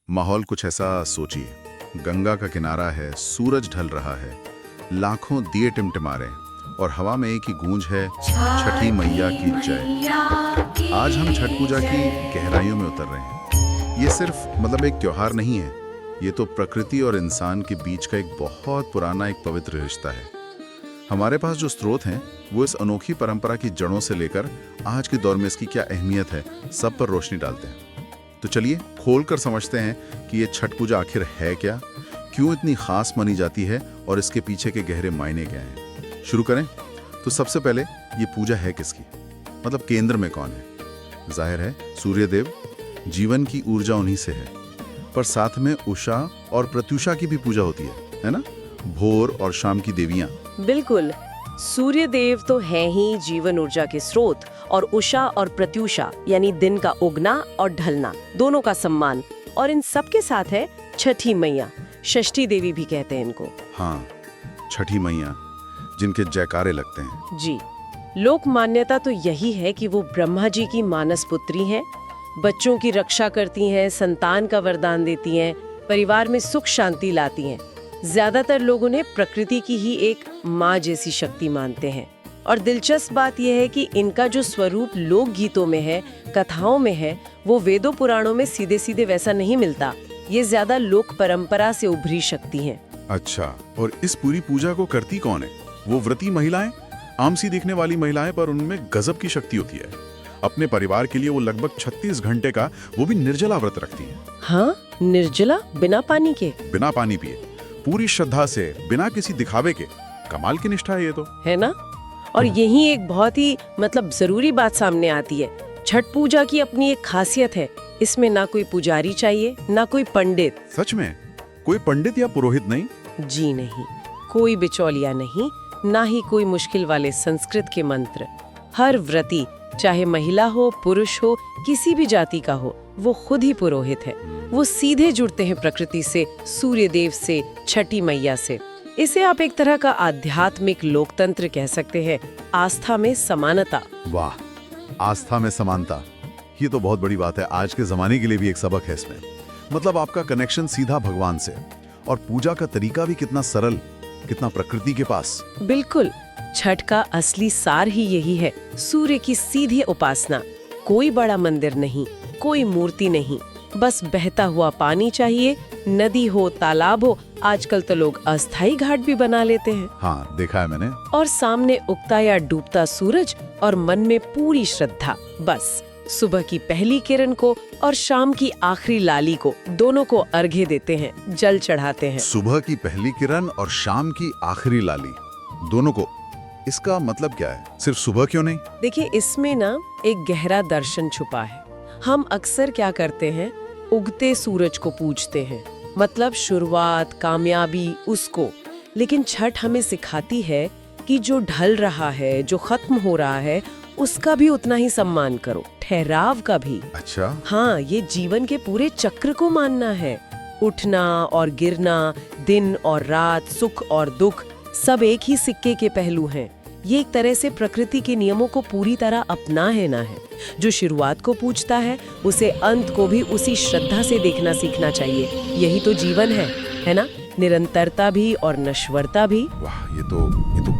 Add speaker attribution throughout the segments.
Speaker 1: माहौल कुछ ऐसा सोचिए, गंगा का किनारा है, सूरज ढल रहा है, लाखों दिए टिमटिमा रहे हैं और हवा में एक ही गूंज है, छठी मैया की जय। आज हम छठ पूजा की गहराइयों में उतर रहे हैं। ये सिर्फ एक त्योहार नहीं है, ये तो प्रकृति और इंसान के बीच का एक बहुत पुराना एक पवित्र रिश्ता है। हमारे पास जो स्रोत हैं वो इस अनोखी परंपरा की जड़ों से लेकर आज के दौर में इसकी क्या अहमियत है, सब पर रोशनी डालते हैं। तो चलिए खोलकर समझते हैं कि ये छठ पूजा आखिर है क्या, क्यों इतनी खास मानी जाती है और इसके पीछे के गहरे मायने क्या हैं। शुरू करें तो सबसे पहले ये पूजा है किसकी, केंद्र में कौन है। जाहिर है सूर्यदेव, जीवन की ऊर्जा उन्हीं से है, पर साथ में उषा और प्रत्युषा की भी पूजा होती है ना, भोर और शाम की देवियां।
Speaker 2: बिल्कुल, सूर्य देव तो है ही जीवन ऊर्जा के स्रोत, और उषा और प्रत्युषा यानी दिन का उगना और ढलना, दोनों का सम्मान। और इन सब के साथ है छठी मैया, षष्ठी देवी भी कहते हैं इनको।
Speaker 1: हाँ, छठी मैया जिनके जयकारे लगते हैं।
Speaker 2: जी, लोक मान्यता तो यही है कि वो ब्रह्मा जी की मानस पुत्री हैं, बच्चों की रक्षा करती हैं, संतान का वरदान देती हैं, परिवार में सुख शांति लाती हैं। ज्यादातर लोग उन्हें प्रकृति की ही एक माँ जैसी शक्ति मानते हैं। और दिलचस्प बात यह है कि इनका जो स्वरूप लोक गीतों में है, कथाओं में है, वो वेदों पुराणों में सीधे सीधे वैसा नहीं मिलता। ये ज्यादा लोक परंपरा से उभरी शक्ति हैं।
Speaker 1: अच्छा, और इस पूरी पूजा को करती कौन है? वो व्रती महिलाएं, आम सी दिखने वाली महिलाएं, पर उनमें गजब की शक्ति होती है। अपने परिवार के लिए वो लगभग 36 घंटे का वो भी निर्जला व्रत रखती हैं।
Speaker 2: हाँ, निर्जला, बिना पानी के,
Speaker 1: बिना पानी पिए, पूरी श्रद्धा से, बिना किसी दिखावे के। कमाल की निष्ठा है ये तो,
Speaker 2: है ना। और यही एक बहुत ही जरूरी बात सामने आती है। छठ पूजा की अपनी एक खासियत है, इसमें ना कोई पुजारी चाहिए, ना कोई पंडित।
Speaker 1: सच में? कोई पंडित या पुरोहित नहीं?
Speaker 2: जी नहीं, कोई बिचौलिया नहीं, ना ही कोई मुश्किल वाले संस्कृत के मंत्र। हर व्रती, चाहे महिला हो, पुरुष हो, किसी भी जाति का हो, वो खुद ही पुरोहित है। वो सीधे जुड़ते हैं प्रकृति से, सूर्य देव से, छठी मैया से। इसे आप एक तरह का आध्यात्मिक लोकतंत्र कह सकते हैं, आस्था में समानता।
Speaker 1: वाह, आस्था में समानता, ये तो बहुत बड़ी बात है। आज के जमाने के लिए भी एक सबक है इसमें। आपका कनेक्शन सीधा भगवान से, और पूजा का तरीका भी कितना सरल, कितना प्रकृति के पास।
Speaker 2: बिल्कुल, छठ का असली सार ही यही है, सूर्य की सीधी उपासना। कोई बड़ा मंदिर नहीं, कोई मूर्ति नहीं, बस बहता हुआ पानी चाहिए, नदी हो, तालाब हो, आजकल तो लोग अस्थायी घाट भी बना लेते हैं।
Speaker 1: हाँ, देखा है मैंने।
Speaker 2: और सामने उगता या डूबता सूरज और मन में पूरी श्रद्धा। बस सुबह की पहली किरण को और शाम की आखिरी लाली को, दोनों को अर्घ्य देते हैं, जल चढ़ाते हैं।
Speaker 1: सुबह की पहली किरण और शाम की आखिरी लाली, दोनों को। इसका मतलब क्या है? सिर्फ सुबह क्यों नहीं?
Speaker 2: देखिए, इसमें ना एक गहरा दर्शन छुपा है। हम अक्सर क्या करते हैं, उगते सूरज को पूजते हैं, शुरुआत, कामयाबी, उसको। लेकिन छठ हमें सिखाती है कि जो ढल रहा है, जो खत्म हो रहा है, उसका भी उतना ही सम्मान करो, ठहराव का भी।
Speaker 1: अच्छा।
Speaker 2: हाँ, ये जीवन के पूरे चक्र को मानना है। उठना और गिरना, दिन और रात, सुख और दुख, सब एक ही सिक्के के पहलू हैं। ये एक तरह से प्रकृति के नियमों को पूरी तरह अपना है ना है। जो शुरुआत को पूछता है, उसे अंत को भी उसी श्रद्धा से देखना सीखना चाहिए। यही तो जीवन है ना, निरंतरता भी और नश्वरता भी।
Speaker 1: वाह, ये तो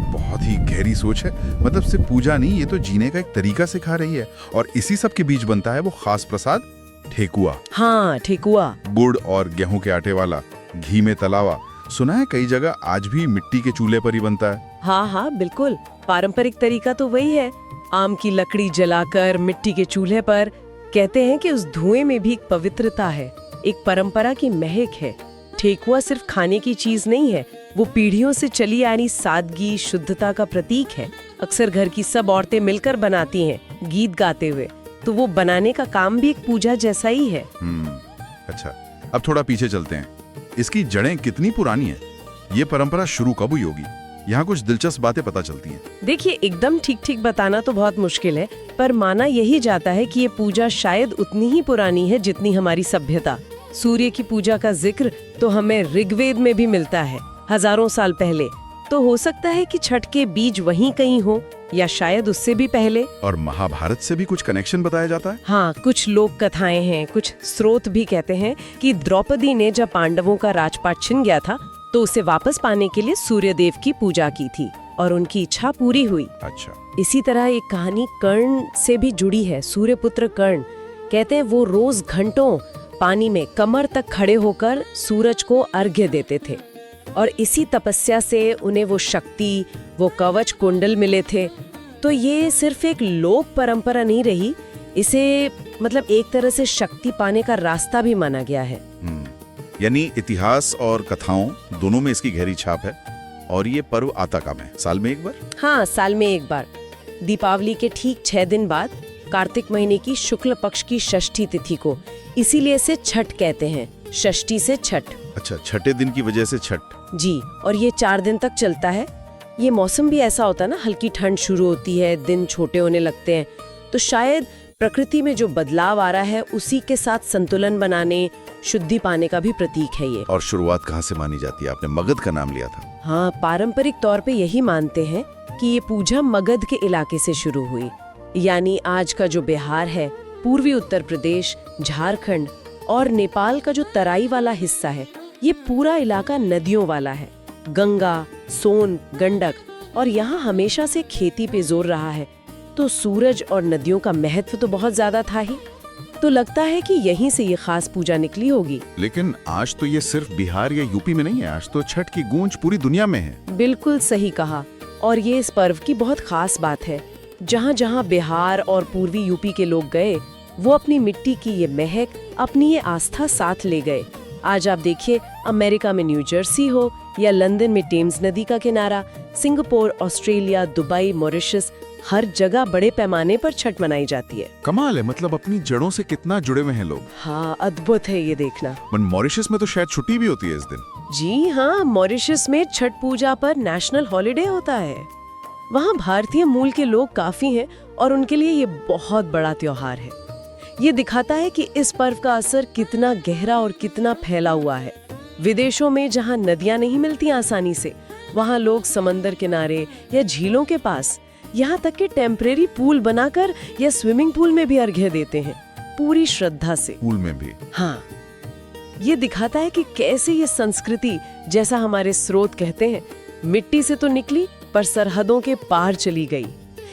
Speaker 1: बहुत ही गहरी सोच है। सिर्फ पूजा नहीं, ये तो जीने का एक तरीका सिखा रही है। और इसी सब के बीच बनता है वो खास प्रसाद, ठेकुआ।
Speaker 2: हाँ, ठेकुआ,
Speaker 1: गुड़ और गेहूं के आटे वाला, घी में तला हुआ। सुना है कई जगह आज भी मिट्टी के चूल्हे पर ही बनता है।
Speaker 2: हाँ, बिल्कुल, पारंपरिक तरीका तो वही है, आम की लकड़ी जलाकर मिट्टी के चूल्हे पर। कहते हैं कि उस धुएं में भी एक पवित्रता है, एक परंपरा की महक है। ठेकुआ सिर्फ खाने की चीज नहीं है, वो पीढ़ियों से चली आ रही सादगी, शुद्धता का प्रतीक है। अक्सर घर की सब औरतें मिलकर बनाती हैं, गीत गाते हुए, तो वो बनाने का काम भी एक पूजा जैसा ही है।
Speaker 1: अच्छा, अब थोड़ा पीछे चलते हैं। इसकी जड़ें कितनी पुरानी है? ये परंपरा शुरू कब हुई होगी? यहाँ कुछ दिलचस्प बातें पता चलती हैं।
Speaker 2: देखिए, एकदम ठीक बताना तो बहुत मुश्किल है, पर माना यही जाता है कि ये पूजा शायद उतनी ही पुरानी है जितनी हमारी सभ्यता। सूर्य की पूजा का जिक्र तो हमें ऋग्वेद में भी मिलता है, हजारों साल पहले। तो हो सकता है कि छठ के बीज वहीं कहीं हो, या शायद उससे भी पहले।
Speaker 1: और महाभारत से भी कुछ कनेक्शन बताया जाता है?
Speaker 2: हाँ, कुछ लोक कथाएं हैं, कुछ स्रोत भी कहते हैं कि द्रौपदी ने जब पांडवों का राजपाट छिन गया था तो उसे वापस पाने के लिए सूर्यदेव की पूजा की थी और उनकी इच्छा पूरी हुई।
Speaker 1: अच्छा।
Speaker 2: इसी तरह एक कहानी कर्ण से भी जुड़ी है। सूर्यपुत्र कर्ण कहते हैं वो रोज घंटों पानी में कमर तक खड़े होकर सूरज को अर्घ्य देते थे और इसी तपस्या से उन्हें वो शक्ति, वो कवच कुंडल मिले थे। तो ये सिर्फ एक लोक परंपरा नहीं रही, इसे मतलब एक तरह से शक्ति पाने का रास्ता भी माना गया है।
Speaker 1: यानी इतिहास और कथाओं दोनों में इसकी गहरी छाप है। और ये पर्व आता कब है? साल में एक बार?
Speaker 2: हाँ, साल में एक बार। दीपावली के ठीक 6 दिन बाद कार्तिक महीने की शुक्ल पक्ष की षष्ठी तिथि को, इसीलिए इसे छठ कहते हैं, षष्ठी से छठ।
Speaker 1: अच्छा, छठे दिन की वजह से छठ।
Speaker 2: जी, और ये 4 दिन तक चलता है। ये मौसम भी ऐसा होता है ना, हल्की ठंड शुरू होती है, दिन छोटे होने लगते हैं, तो शायद प्रकृति में जो बदलाव आ रहा है उसी के साथ संतुलन बनाने, शुद्धि पाने का भी प्रतीक है ये।
Speaker 1: और शुरुआत कहाँ से मानी जाती है? आपने मगध का नाम लिया था।
Speaker 2: हाँ, पारंपरिक तौर पे यही मानते हैं कि ये पूजा मगध के इलाके से शुरू हुई, यानी आज का जो बिहार है, पूर्वी उत्तर प्रदेश, झारखंड और नेपाल का जो तराई वाला हिस्सा है, ये पूरा इलाका नदियों वाला है। गंगा, सोन, गंडक, और यहाँ हमेशा से खेती पे जोर रहा है, तो सूरज और नदियों का महत्व तो बहुत ज्यादा था ही। तो लगता है कि यहीं से ये खास पूजा निकली होगी।
Speaker 1: लेकिन आज तो ये सिर्फ बिहार या यूपी में नहीं है, आज तो छठ की गूंज पूरी दुनिया में है।
Speaker 2: बिल्कुल सही कहा। और ये इस पर्व की बहुत खास बात है, जहाँ जहाँ बिहार और पूर्वी यूपी के लोग गए, वो अपनी मिट्टी की ये महक, अपनी ये आस्था साथ ले गए। आज आप देखिए, अमेरिका में न्यू जर्सी हो या लंदन में टेम्स नदी का किनारा, सिंगापुर, ऑस्ट्रेलिया, दुबई, मॉरिशस, हर जगह बड़े पैमाने पर छठ मनाई जाती है।
Speaker 1: कमाल है, मतलब अपनी जड़ों से कितना जुड़े हुए हैं लोग।
Speaker 2: हाँ, अद्भुत है ये देखना।
Speaker 1: मॉरिशस में तो शायद छुट्टी भी होती है इस दिन।
Speaker 2: जी हाँ, मॉरिशस में छठ पूजा पर नेशनल हॉलिडे होता है। वहाँ भारतीय मूल के लोग काफी हैं और उनके लिए ये बहुत बड़ा त्योहार है। ये दिखाता है कि इस पर्व का असर कितना गहरा और कितना फैला हुआ है। विदेशों में जहाँ नदियाँ नहीं मिलती आसानी से, वहाँ लोग समंदर किनारे या झीलों के पास, यहाँ तक कि टेम्परेरी पूल बनाकर या स्विमिंग पूल में भी अर्घ्य देते हैं, पूरी श्रद्धा से।
Speaker 1: पूल में भी?
Speaker 2: हाँ, ये दिखाता है कि कैसे ये संस्कृति, जैसा हमारे स्रोत कहते हैं, मिट्टी से तो निकली पर सरहदों के पार चली गई।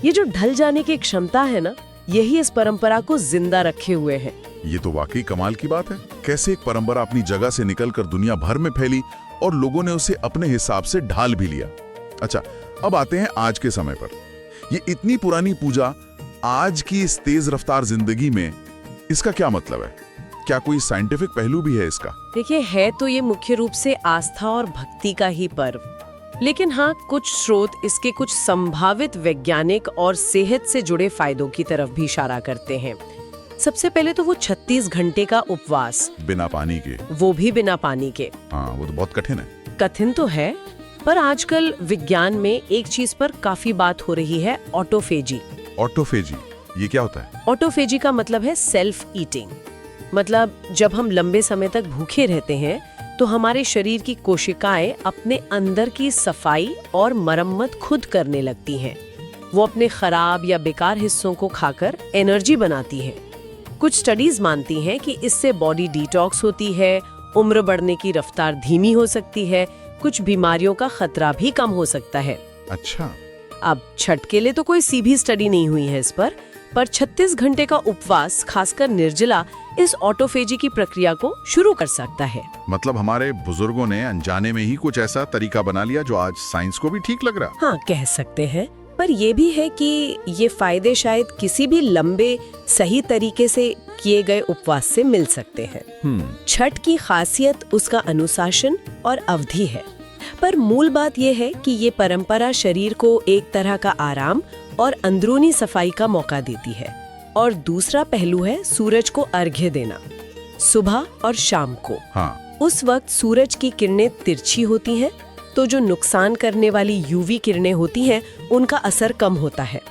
Speaker 2: ये जो ढल जाने की क्षमता है ना, यही इस परंपरा को जिंदा रखे हुए है।
Speaker 1: ये तो वाकई कमाल की बात है। कैसे एक परंपरा अपनी जगह से निकलकर दुनिया भर में फैली और लोगों ने उसे अपने हिसाब से ढाल भी लिया। अच्छा, अब आते हैं आज के समय पर। ये इतनी पुरानी पूजा आज की इस तेज रफ्तार जिंदगी में, इसका क्या मतलब है? क्या कोई साइंटिफिक पहलू भी है इसका?
Speaker 2: देखिए, है तो ये मुख्य रूप से आस्था और भक्ति का ही पर्व, लेकिन हाँ, कुछ स्रोत इसके कुछ संभावित वैज्ञानिक और सेहत से जुड़े फायदों की तरफ भी इशारा करते हैं। सबसे पहले तो वो 36 घंटे का उपवास,
Speaker 1: बिना पानी के,
Speaker 2: वो भी बिना पानी के।
Speaker 1: हाँ, वो तो बहुत कठिन है।
Speaker 2: कठिन तो है, पर आजकल विज्ञान में एक चीज पर काफी बात हो रही है, ऑटोफेजी।
Speaker 1: ऑटोफेजी, ये क्या होता है?
Speaker 2: ऑटोफेजी का मतलब है सेल्फ ईटिंग। मतलब जब हम लंबे समय तक भूखे रहते हैं तो हमारे शरीर की कोशिकाएं अपने अंदर की सफाई और मरम्मत खुद करने लगती हैं। वो अपने खराब या बेकार हिस्सों को खाकर एनर्जी बनाती हैं। कुछ स्टडीज मानती हैं कि इससे बॉडी डिटॉक्स होती है, उम्र बढ़ने की रफ्तार धीमी हो सकती है, कुछ बीमारियों का खतरा भी कम हो सकता है।
Speaker 1: अच्छा।
Speaker 2: अब छठ के लिए तो कोई सीधी स्टडी नहीं हुई है इस पर 36 घंटे का उपवास, खासकर निर्जला, इस ऑटोफेजी की प्रक्रिया को शुरू कर सकता है।
Speaker 1: मतलब हमारे बुजुर्गों ने अनजाने में ही कुछ ऐसा तरीका बना लिया जो आज साइंस को भी ठीक लग रहा।
Speaker 2: हाँ, कह सकते हैं। पर ये भी है कि ये फायदे शायद किसी भी लंबे सही तरीके से किए गए उपवास से मिल सकते हैं। छठ की खासियत उसका अनुशासन और अवधि है, पर मूल बात यह है कि ये परंपरा शरीर को एक तरह का आराम और अंदरूनी सफाई का मौका देती है। और दूसरा पहलू है सूरज को अर्घ्य देना, सुबह और शाम को।
Speaker 1: हाँ।
Speaker 2: उस वक्त सूरज की किरणें तिरछी होती हैं, तो जो नुकसान करने वाली यूवी किरणें होती हैं उनका असर कम होता है।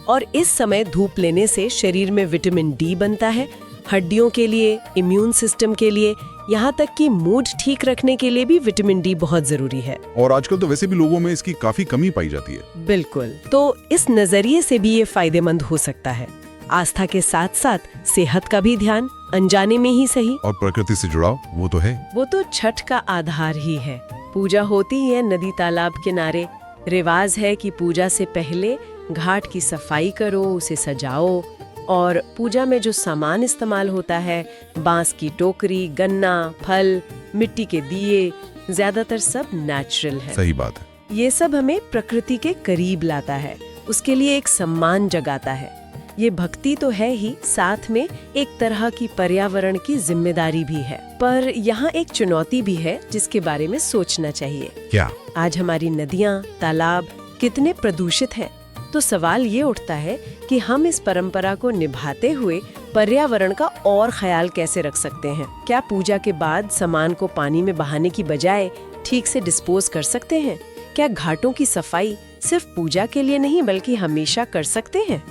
Speaker 2: और इस समय धूप लेने से शरीर में विटामिन डी बनता है, हड्डियों के लिए, इम्यून सिस्टम के लिए यहाँ तक कि मूड ठीक रखने के लिए भी विटामिन डी बहुत जरूरी है।
Speaker 3: और आजकल तो वैसे भी लोगों में इसकी काफी कमी पाई जाती है।
Speaker 2: बिल्कुल, तो इस नजरिए से भी ये फायदेमंद हो सकता है। आस्था के साथ साथ सेहत का भी ध्यान, अनजाने में ही सही।
Speaker 3: और प्रकृति से जुड़ाव वो तो है।
Speaker 2: वो तो छठ का आधार ही है। पूजा होती है नदी तालाब किनारे। रिवाज है कि पूजा से पहले घाट की सफाई करो, उसे सजाओ, और पूजा में जो सामान इस्तेमाल होता है, बांस की टोकरी, गन्ना, फल, मिट्टी के दिए, ज्यादातर सब नेचुरल है।
Speaker 3: सही बात है।
Speaker 2: ये सब हमें प्रकृति के करीब लाता है, उसके लिए एक सम्मान जगाता है। ये भक्ति तो है ही, साथ में एक तरह की पर्यावरण की जिम्मेदारी भी है। पर यहाँ एक चुनौती भी है जिसके बारे में सोचना चाहिए।
Speaker 3: क्या?
Speaker 2: आज हमारी नदियाँ, तालाब कितने प्रदूषित हैं। तो सवाल ये उठता है कि हम इस परंपरा को निभाते हुए पर्यावरण का और ख्याल कैसे रख सकते हैं। क्या पूजा के बाद सामान को पानी में बहाने की बजाय ठीक से डिस्पोज कर सकते हैं? क्या घाटों की सफाई सिर्फ पूजा के लिए नहीं बल्कि हमेशा कर सकते हैं?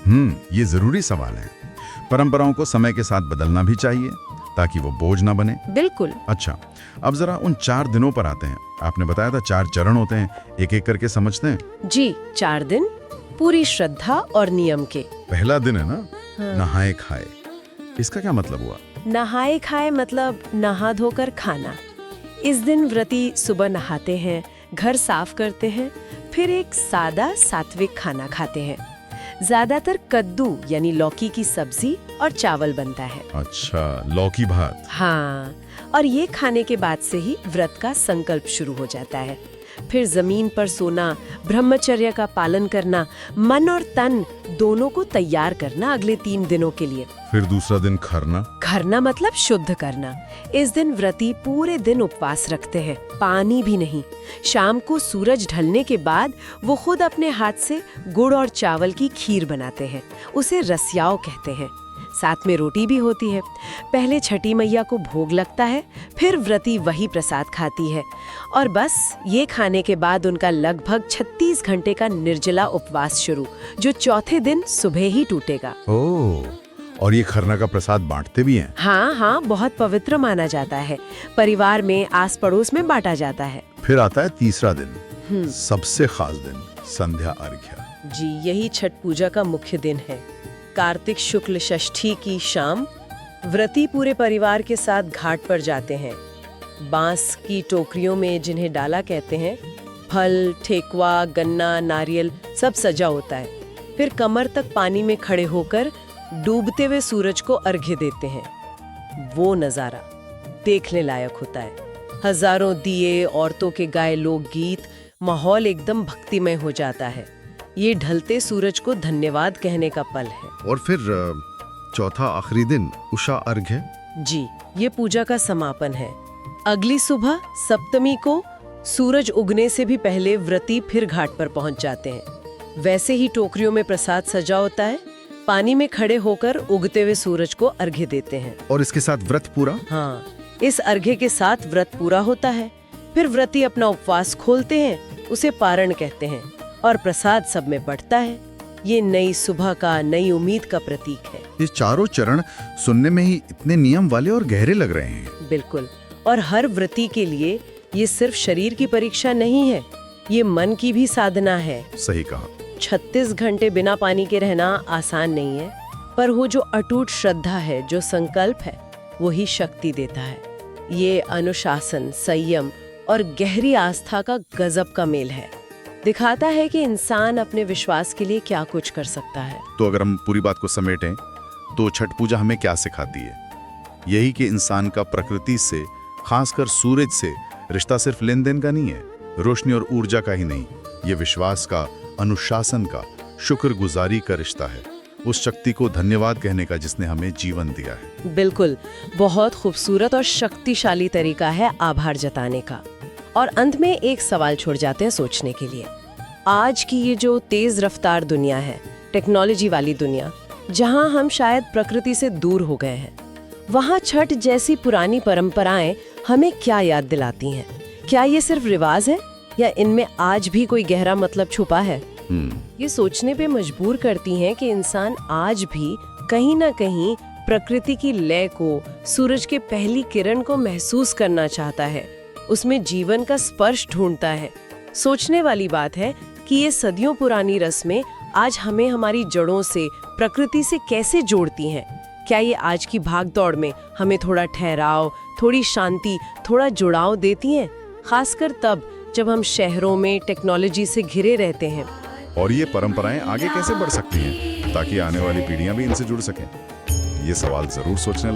Speaker 3: ये जरूरी सवाल है। परंपराओं को समय के साथ बदलना भी चाहिए ताकि वो बोझ ना बने।
Speaker 2: बिल्कुल।
Speaker 3: अच्छा, अब जरा उन 4 दिनों पर आते हैं। आपने बताया था 4 चरण होते हैं, एक एक करके समझते हैं।
Speaker 2: जी, 4 दिन पूरी श्रद्धा और नियम के।
Speaker 3: पहला दिन है ना,
Speaker 2: हाँ।
Speaker 3: नहाए खाए। इसका क्या मतलब हुआ?
Speaker 2: नहाए खाए मतलब नहा धोकर खाना। इस दिन व्रती सुबह नहाते हैं, घर साफ करते हैं, फिर एक सादा सात्विक खाना खाते हैं। ज्यादातर कद्दू यानी लौकी की सब्जी और चावल बनता है।
Speaker 3: अच्छा, लौकी भात।
Speaker 2: हाँ, और ये खाने के बाद से ही व्रत का संकल्प शुरू हो जाता है। फिर जमीन पर सोना, ब्रह्मचर्य का पालन करना, मन और तन दोनों को तैयार करना अगले 3 दिनों के लिए।
Speaker 3: फिर दूसरा दिन खरना।
Speaker 2: खरना मतलब शुद्ध करना। इस दिन व्रती पूरे दिन उपवास रखते हैं, पानी भी नहीं। शाम को सूरज ढलने के बाद वो खुद अपने हाथ से गुड़ और चावल की खीर बनाते हैं। उसे रसियाओ कहते हैं। साथ में रोटी भी होती है। पहले छठी मैया को भोग लगता है, फिर व्रती वही प्रसाद खाती है। और बस ये खाने के बाद उनका लगभग 36 घंटे का निर्जला उपवास शुरू, जो चौथे दिन सुबह ही टूटेगा।
Speaker 3: ओह, और ये खरना का प्रसाद बांटते भी हैं?
Speaker 2: हाँ, बहुत पवित्र माना जाता है। परिवार में, आस पड़ोस में बांटा जाता है।
Speaker 3: फिर आता है तीसरा दिन, सबसे खास दिन, संध्या अर्घ्य।
Speaker 2: जी, यही छठ पूजा का मुख्य दिन है। कार्तिक शुक्ल षष्ठी की शाम व्रती पूरे परिवार के साथ घाट पर जाते हैं। बांस की टोकरियों में, जिन्हें डाला कहते हैं, फल, ठेकुआ, गन्ना, नारियल सब सजा होता है। फिर कमर तक पानी में खड़े होकर डूबते हुए सूरज को अर्घ्य देते हैं। वो नज़ारा देखने लायक होता है। हजारों दिए, औरतों के गाए लोकगीत, माहौल एकदम भक्तिमय हो जाता है। ये ढलते सूरज को धन्यवाद कहने का पल है।
Speaker 1: और फिर चौथा आखिरी दिन, उषा अर्घ्य।
Speaker 2: जी, ये पूजा का समापन है। अगली सुबह सप्तमी को सूरज उगने से भी पहले व्रती फिर घाट पर पहुंच जाते हैं। वैसे ही टोकरियों में प्रसाद सजा होता है। पानी में खड़े होकर उगते हुए सूरज को अर्घ्य देते हैं।
Speaker 1: और इसके साथ व्रत पूरा?
Speaker 2: हाँ, इस अर्घ्य के साथ व्रत पूरा होता है। फिर व्रती अपना उपवास खोलते हैं, उसे पारण कहते हैं, और प्रसाद सब में बंटता है। ये नई सुबह का, नई उम्मीद का प्रतीक है।
Speaker 1: ये चारों चरण सुनने में ही इतने नियम वाले और गहरे लग रहे हैं।
Speaker 2: बिल्कुल, और हर व्रती के लिए ये सिर्फ शरीर की परीक्षा नहीं है, ये मन की भी साधना है।
Speaker 1: सही कहा।
Speaker 2: 36 घंटे बिना पानी के रहना आसान नहीं है, पर वो जो अटूट श्रद्धा है, जो संकल्प है, वही शक्ति देता है। ये अनुशासन, संयम और गहरी आस्था का गजब का मेल है। दिखाता है कि इंसान अपने विश्वास के लिए क्या कुछ कर सकता है।
Speaker 1: तो अगर हम पूरी बात को समेटें तो छठ पूजा हमें क्या सिखाती है? यही कि इंसान का प्रकृति से, खासकर सूरज से, रिश्ता सिर्फ लेन देन का नहीं है, रोशनी और ऊर्जा का ही नहीं, ये विश्वास का, अनुशासन का, शुक्रगुजारी का रिश्ता है। उस शक्ति को धन्यवाद कहने का जिसने हमें जीवन दिया है।
Speaker 2: बिल्कुल, बहुत खूबसूरत और शक्तिशाली तरीका है आभार जताने का। और अंत में एक सवाल छोड़ जाते हैं सोचने के लिए। आज की ये जो तेज रफ्तार दुनिया है, टेक्नोलॉजी वाली दुनिया, जहां हम शायद प्रकृति से दूर हो गए हैं, वहां छठ जैसी पुरानी परंपराएं हमें क्या याद दिलाती हैं? क्या ये सिर्फ रिवाज है या इनमें आज भी कोई गहरा मतलब छुपा है? ये सोचने पे मजबूर करती हैं कि इंसान आज भी कहीं ना कहीं प्रकृति की लय को, सूरज के पहली किरण को महसूस करना चाहता है, उसमें जीवन का स्पर्श ढूंढता है। सोचने वाली बात है कि ये सदियों पुरानी रस्में आज हमें हमारी जड़ों से, प्रकृति से कैसे जोड़ती हैं। क्या ये आज की भागदौड़ में हमें थोड़ा ठहराव, थोड़ी शांति, थोड़ा जुड़ाव देती हैं, खासकर तब जब हम शहरों में टेक्नोलॉजी से घिरे रहते हैं।
Speaker 3: और ये परंपराएं आगे कैसे बढ़ सकती हैं ताकि आने वाली पीढ़ियां भी इनसे जुड़ सकें? ये सवाल जरूर सोचने